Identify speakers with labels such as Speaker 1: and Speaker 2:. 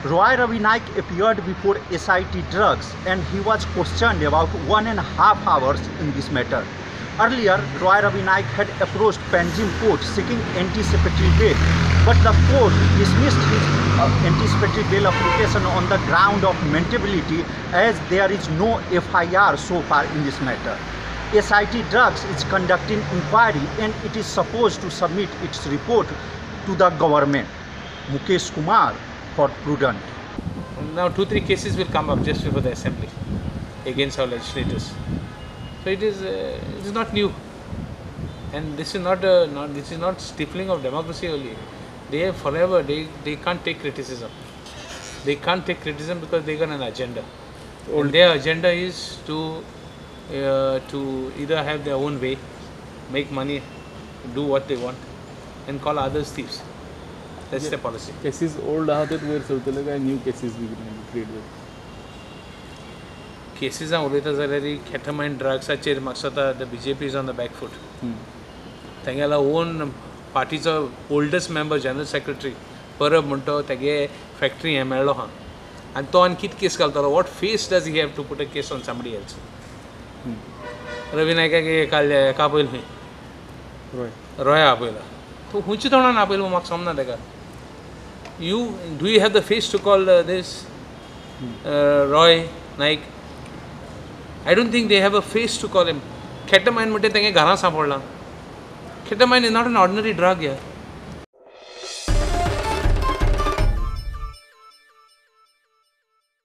Speaker 1: Roy Ravi Naik appeared before SIT Drugs and he was questioned about 1.5 hours in this matter. Earlier, Roy Ravi Naik had approached Panjim court seeking anticipatory bail, but the court dismissed his anticipatory bail application on the ground of mentability as there is no FIR so far in this matter. SIT Drugs is conducting inquiry and it is supposed to submit its report to the government. Mukesh Kumar for Prudent.
Speaker 2: Now 2-3 cases will come up just before the assembly against our legislators. So it is not new, and this is not stifling of democracy only. They have forever they can't take criticism. They can't take criticism because they got an agenda. And their agenda is to either have their own way, make money, do what they want, and call others thieves. That's their policy.
Speaker 3: Cases old आहात वयर चलतले new cases we create with.
Speaker 2: Cases are उलयता जाल्यार ketamine drugsचेर म्हाका दिसता the BJP is on the back foot. तेंगेला own partyचो oldest member general secretary परब म्हणतो तेगे factory हे मेळ्ळो हा आनी तो आनी कित case घालतलो. What face does he have to put a case on somebody else? रवी नायकाक काडले आपयल खंय रोया आपयला तो खंयच्या तोंडान आपयलो म्हाका समजना तेका. Do you have the face to call this Roy Naik? I don't think they have a face to call him. Ketamine म्हणटा तेंगे घरां सांपडलां. Ketamine is not an ordinary drug here.